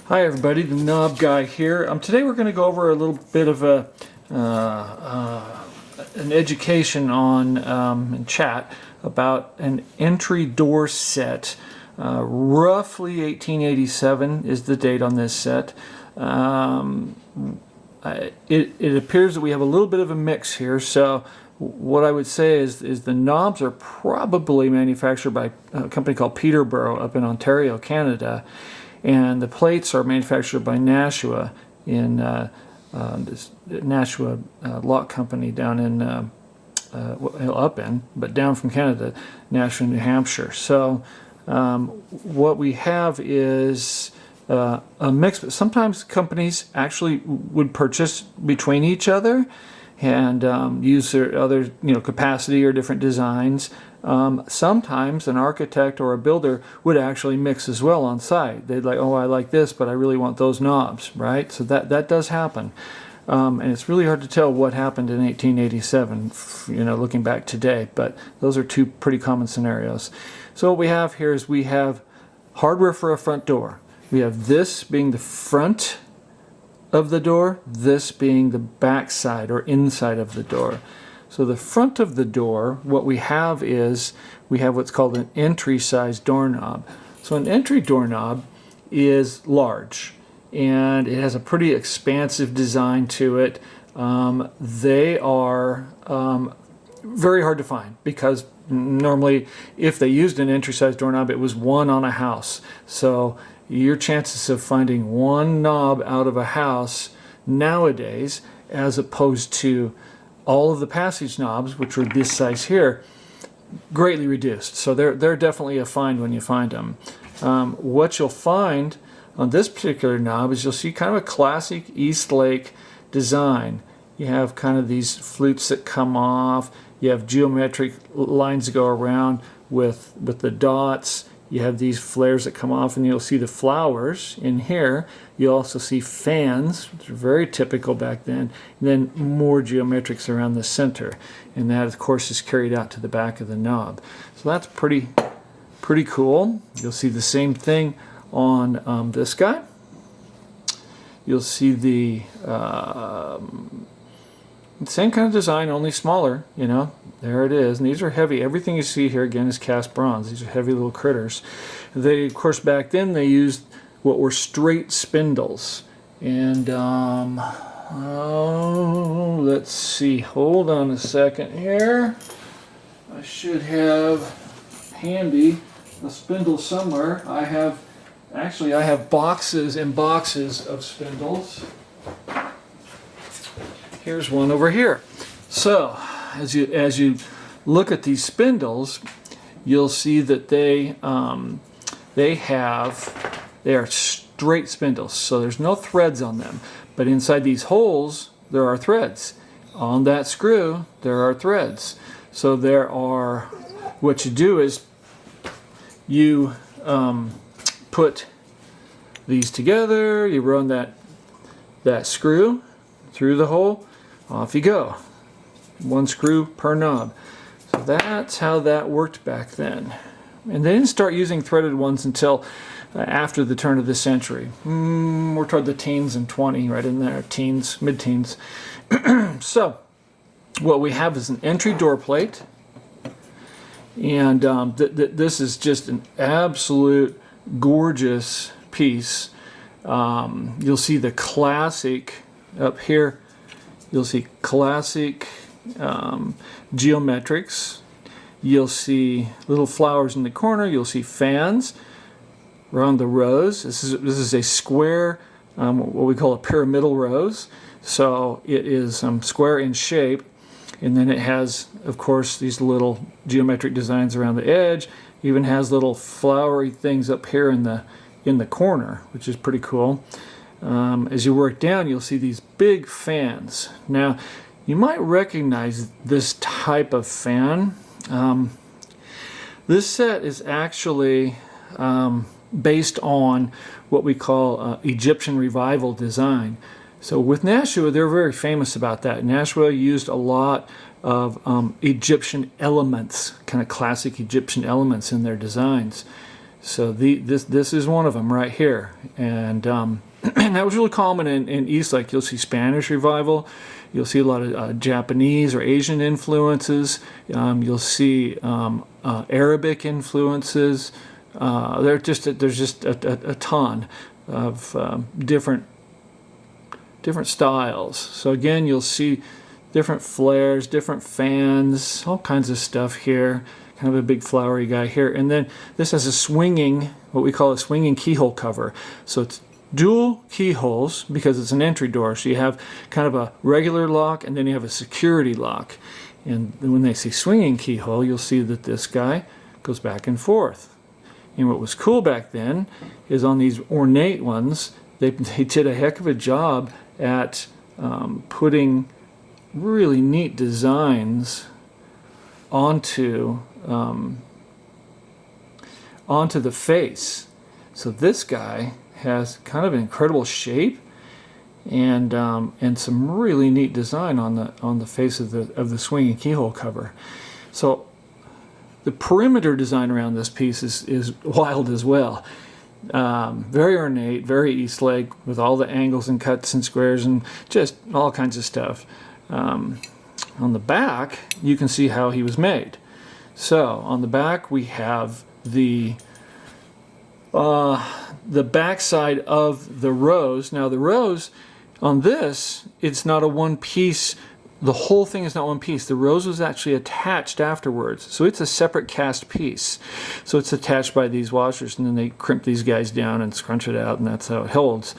Hi everybody, the Knob Guy here. Today we're going to go over a little bit of an education on in chat about an entry door set. Roughly 1887 is the date on this set. It appears that we have a little bit of a mix here, so what I would say is the knobs are probably manufactured by a company called Peterborough up in Ontario, Canada. And the plates are manufactured by Nashua in this Nashua Lock Company down in but down from Canada, Nashua, New Hampshire. So what we have is a mix. But sometimes companies actually would purchase between each other and use their other capacity or different designs. Sometimes an architect or a builder would actually mix as well on site. They'd like, oh, I like this, but I really want those knobs, right? So that does happen. And it's really hard to tell what happened in 1887, looking back today, but those are two pretty common scenarios. So what we have here is we have hardware for a front door. We have this being the front of the door, this being the back side or inside of the door. So the front of the door, what we have is we have what's called an entry size doorknob. So an entry doorknob is large and it has a pretty expansive design to it. They are very hard to find because normally if they used an entry size doorknob, it was one on a house. So your chances of finding one knob out of a house nowadays, as opposed to all of the passage knobs, which are this size here, greatly reduced. So they're definitely a find when you find them. What you'll find on this particular knob is you'll see kind of a classic Eastlake design. You have kind of these flutes that come off. You have geometric lines that go around with the dots. You have these flares that come off, and you'll see the flowers in here. You'll also see fans, which are very typical back then, and then more geometrics around the center. And that, of course, is carried out to the back of the knob. So that's pretty cool. You'll see the same thing on this guy. You'll see the same kind of design, only smaller, There it is. And these are heavy. Everything you see here, again, is cast bronze. These are heavy little critters. They, of course, back then they used what were straight spindles. And, let's see. Hold on a second here. I should have handy a spindle somewhere. I have boxes and boxes of spindles. Here's one over here. So as you look at these spindles, you'll see that they are straight spindles. So there's no threads on them. But inside these holes, there are threads. On that screw, there are threads. So what you do is you put these together, you run that screw through the hole, off you go. One screw per knob. So that's how that worked back then. And they didn't start using threaded ones until after the turn of the century. We're toward the teens and 20, right in there, teens, mid-teens. So what we have is an entry door plate. And this is just an absolute gorgeous piece. You'll see the classic up here. You'll see classic geometrics. You'll see little flowers in the corner. You'll see fans around the rose. This is a square, what we call a pyramidal rose. So it is square in shape, and then it has, of course, these little geometric designs around the edge. It even has little flowery things up here in the corner, which is pretty cool. As you work down, you'll see these big fans. Now, you might recognize this type of fan. This set is actually based on what we call Egyptian revival design. So with Nashua, they're very famous about that. Nashua used a lot of Egyptian elements, kind of classic Egyptian elements in their designs. So this is one of them right here, and and that was really common in Eastlake. You'll see Spanish revival, you'll see a lot of Japanese or Asian influences, you'll see Arabic influences. There's just a ton of different styles. So again, you'll see different flares, different fans, all kinds of stuff here. Kind of a big flowery guy here. And then this has a swinging, what we call a swinging keyhole cover. So it's dual keyholes because it's an entry door. So you have kind of a regular lock and then you have a security lock. And when they say swinging keyhole, you'll see that this guy goes back and forth. And what was cool back then is on these ornate ones, they did a heck of a job at putting really neat designs onto the face. So this guy has kind of an incredible shape and some really neat design on the face of the swinging keyhole cover. So the perimeter design around this piece is wild as well. Very ornate, very Eastlake, with all the angles and cuts and squares and just all kinds of stuff. On the back, you can see how he was made. So on the back we have the back side of the rose. Now the rose on this, it's not a one piece. The whole thing is not one piece. The rose was actually attached afterwards. So it's a separate cast piece. So it's attached by these washers, and then they crimp these guys down and scrunch it out, and that's how it holds.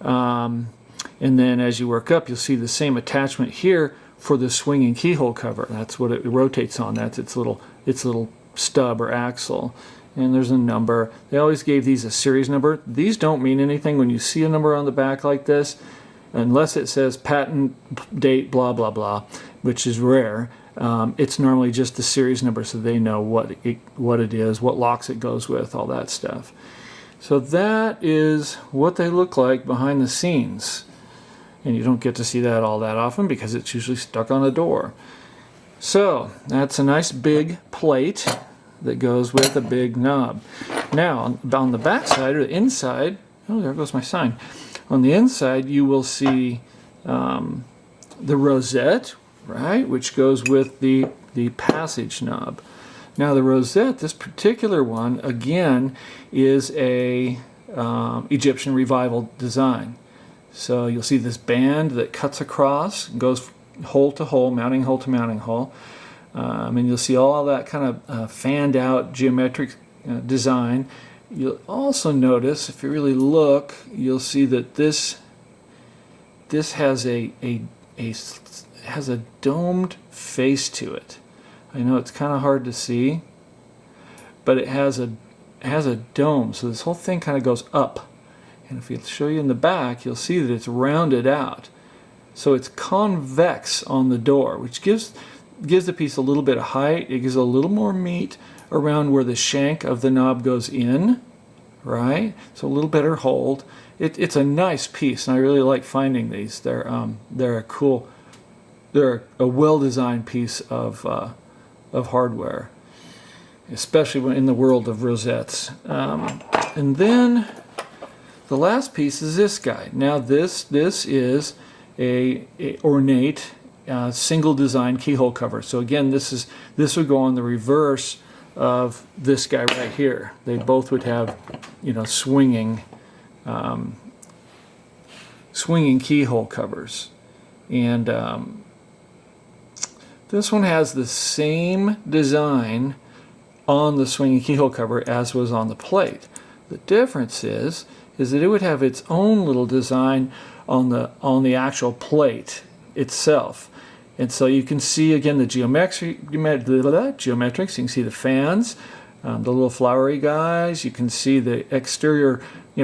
And then as you work up, you'll see the same attachment here for the swinging keyhole cover. That's what it rotates on. That's its little stub or axle. And there's a number. They always gave these a series number. These don't mean anything when you see a number on the back like this, unless it says patent date blah blah blah, which is rare. It's normally just the series number, so they know what it is, what locks it goes with, all that stuff. So that is what they look like behind the scenes. And you don't get to see that all that often because it's usually stuck on a door. So that's a nice big plate that goes with a big knob. Now on the back side or the inside, oh, there goes my sign. On the inside you will see the rosette, right, which goes with the passage knob. Now the rosette, this particular one, again, is a Egyptian revival design. So you'll see this band that cuts across, goes hole to hole, mounting hole to mounting hole. And you'll see all that kind of fanned out geometric design. You'll also notice, if you really look, you'll see that this has has a domed face to it. I know it's kind of hard to see, but it has a dome. So this whole thing kind of goes up. And if we show you in the back, you'll see that it's rounded out. So it's convex on the door, which gives the piece a little bit of height. It gives a little more meat around where the shank of the knob goes in, right? So a little better hold. It's a nice piece, and I really like finding these. They're a cool, they're a well-designed piece of hardware, especially in the world of rosettes. And then the last piece is this guy. Now this is a ornate single design keyhole cover. So again, this would go on the reverse of this guy right here. They both would have, swinging keyhole covers. And this one has the same design on the swinging keyhole cover as was on the plate. The difference is that it would have its own little design on the actual plate itself. And so you can see again the geometrics. You can see the fans, the little flowery guys. You can see the exterior,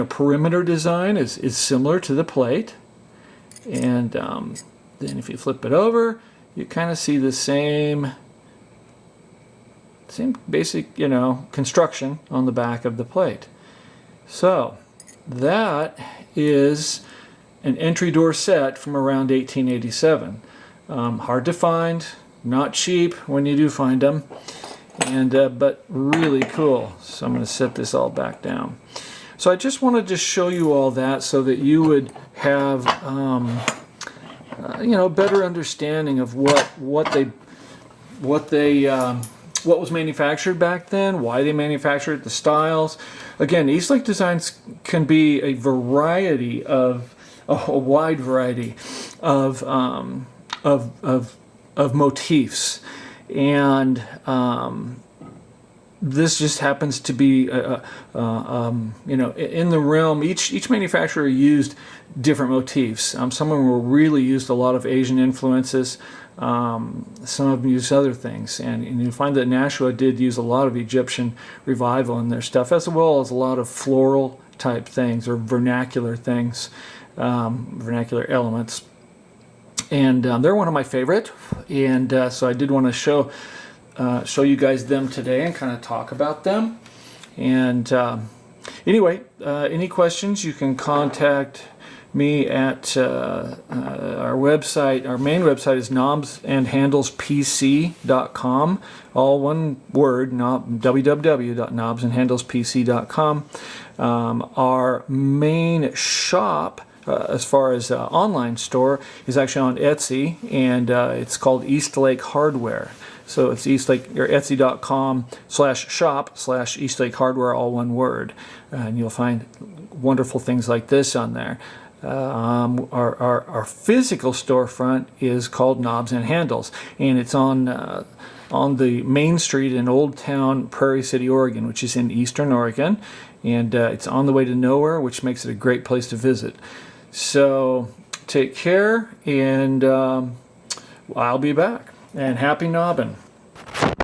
perimeter design is similar to the plate. And then if you flip it over, you kind of see the same basic, construction on the back of the plate. So that is an entry door set from around 1887. Hard to find, not cheap when you do find them. and but really cool. So I'm going to set this all back down. So I just wanted to show you all that so that you would have you know, better understanding of what was manufactured back then, why they manufactured it, the styles. Again, Eastlake designs can be a variety of a wide variety of motifs, and this just happens to be you know, in the realm. Each manufacturer used different motifs. Some of them were really used a lot of Asian influences. Some of them used other things, and you find that Nashua did use a lot of Egyptian revival in their stuff, as well as a lot of floral type things or vernacular things, vernacular elements. And they're one of my favorite, and so I did want to show you guys them today and kind of talk about them. And anyway, any questions, you can contact me at our website. Our main website is knobsandhandlespc.com, all one word, www.knobsandhandlespc.com. Our main shop, as far as online store, is actually on Etsy, and it's called Eastlake Hardware. So it's Eastlake, or Etsy.com/shop/Eastlake Hardware, all one word, and you'll find wonderful things like this on there. Our physical storefront is called Knobs and Handles, and it's on the main street in Old Town, Prairie City, Oregon, which is in eastern Oregon, and it's on the way to nowhere, which makes it a great place to visit. So take care, and I'll be back. And happy knobbing.